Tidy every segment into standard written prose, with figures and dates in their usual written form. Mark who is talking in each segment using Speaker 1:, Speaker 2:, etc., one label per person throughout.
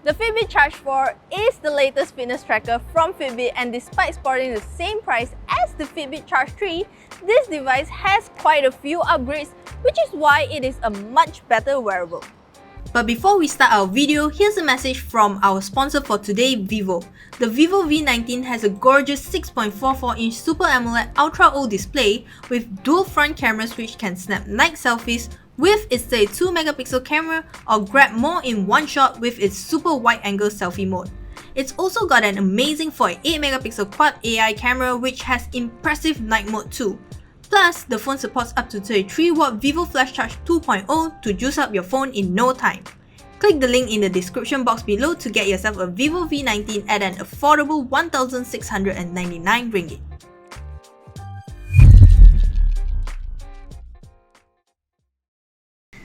Speaker 1: The Fitbit Charge 4 is the latest fitness tracker from Fitbit, and despite sporting the same price as the Fitbit Charge 3, this device has quite a few upgrades, which is why it is a much better wearable. But before we start our video, here's a message from our sponsor for today, Vivo. The Vivo V19 has a gorgeous 6.44-inch Super AMOLED Ultra O display with dual front cameras which can snap night selfies with its 32-megapixel camera or grab more in one shot with its super wide-angle selfie mode. It's also got an amazing 48-megapixel quad AI camera which has impressive night mode too. Plus, the phone supports up to 33W Vivo Flash Charge 2.0 to juice up your phone in no time. Click the link in the description box below to get yourself a Vivo V19 at an affordable 1,699 ringgit.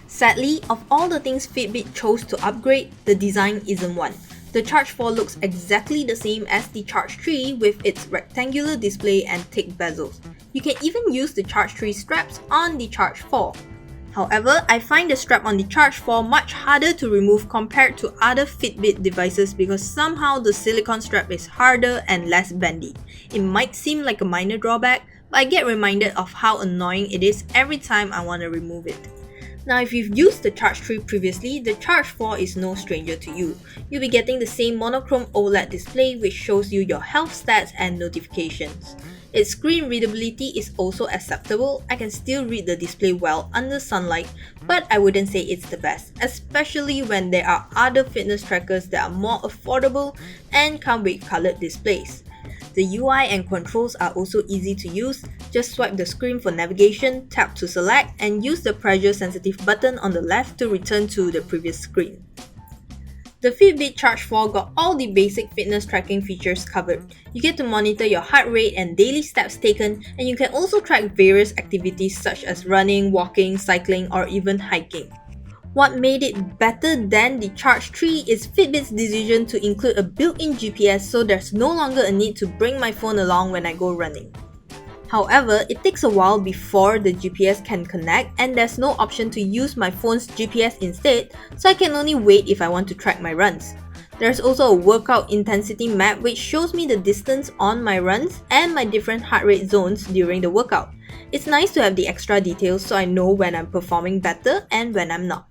Speaker 1: Sadly, of all the things Fitbit chose to upgrade, the design isn't one. The Charge 4 looks exactly the same as the Charge 3 with its rectangular display and thick bezels. You can even use the Charge 3 straps on the Charge 4. However, I find the strap on the Charge 4 much harder to remove compared to other Fitbit devices because somehow the silicone strap is harder and less bendy. It might seem like a minor drawback, but I get reminded of how annoying it is every time I want to remove it. Now, if you've used the Charge 3 previously, the Charge 4 is no stranger to you. You'll be getting the same monochrome OLED display which shows you your health stats and notifications. Its screen readability is also acceptable. I can still read the display well under sunlight, but I wouldn't say it's the best, especially when there are other fitness trackers that are more affordable and come with colored displays. The UI and controls are also easy to use. Just swipe the screen for navigation, tap to select, and use the pressure-sensitive button on the left to return to the previous screen. The Fitbit Charge 4 got all the basic fitness tracking features covered. You get to monitor your heart rate and daily steps taken, and you can also track various activities such as running, walking, cycling, or even hiking. What made it better than the Charge 3 is Fitbit's decision to include a built-in GPS, so there's no longer a need to bring my phone along when I go running. However, it takes a while before the GPS can connect, and there's no option to use my phone's GPS instead, so I can only wait if I want to track my runs. There's also a workout intensity map which shows me the distance on my runs and my different heart rate zones during the workout. It's nice to have the extra details so I know when I'm performing better and when I'm not.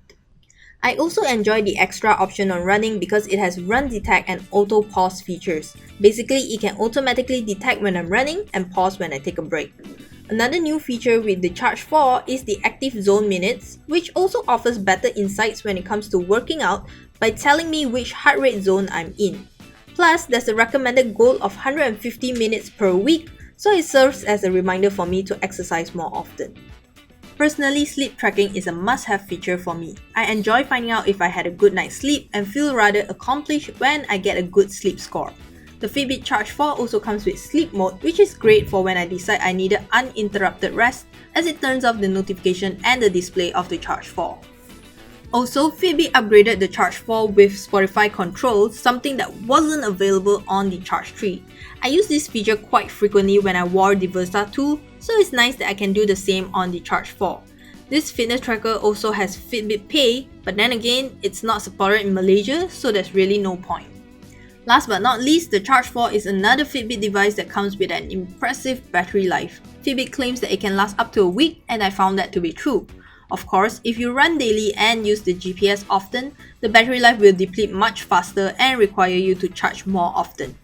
Speaker 1: I also enjoy the extra option on running because it has run detect and auto pause features. Basically, it can automatically detect when I'm running and pause when I take a break. Another new feature with the Charge 4 is the active zone minutes, which also offers better insights when it comes to working out by telling me which heart rate zone I'm in. Plus, there's a recommended goal of 150 minutes per week, so it serves as a reminder for me to exercise more often. Personally, sleep tracking is a must-have feature for me. I enjoy finding out if I had a good night's sleep and feel rather accomplished when I get a good sleep score. The Fitbit Charge 4 also comes with sleep mode, which is great for when I decide I needed uninterrupted rest, as it turns off the notification and the display of the Charge 4. Also, Fitbit upgraded the Charge 4 with Spotify control, something that wasn't available on the Charge 3. I use this feature quite frequently when I wore the Versa 2, so it's nice that I can do the same on the Charge 4. This fitness tracker also has Fitbit Pay, but then again, it's not supported in Malaysia, so there's really no point. Last but not least, the Charge 4 is another Fitbit device that comes with an impressive battery life. Fitbit claims that it can last up to a week, and I found that to be true. Of course, if you run daily and use the GPS often, the battery life will deplete much faster and require you to charge more often.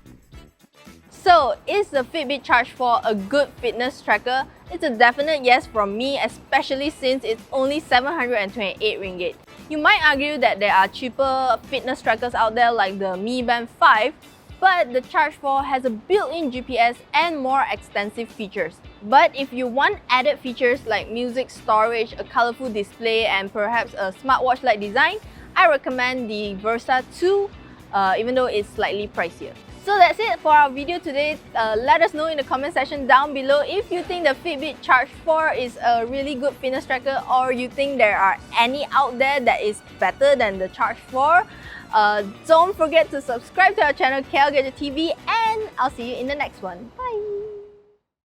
Speaker 1: So, is the Fitbit Charge 4 a good fitness tracker? It's a definite yes from me, especially since it's only 728 ringgit. You might argue that there are cheaper fitness trackers out there like the Mi Band 5, but the Charge 4 has a built-in GPS and more extensive features. But if you want added features like music storage, a colorful display, and perhaps a smartwatch-like design, I recommend the Versa 2, even though it's slightly pricier. So that's it for our video today. Let us know in the comment section down below if you think the Fitbit Charge 4 is a really good fitness tracker, or you think there are any out there that is better than the Charge 4. Don't forget to subscribe to our channel KLGadgetTV, and I'll see you in the next one. Bye!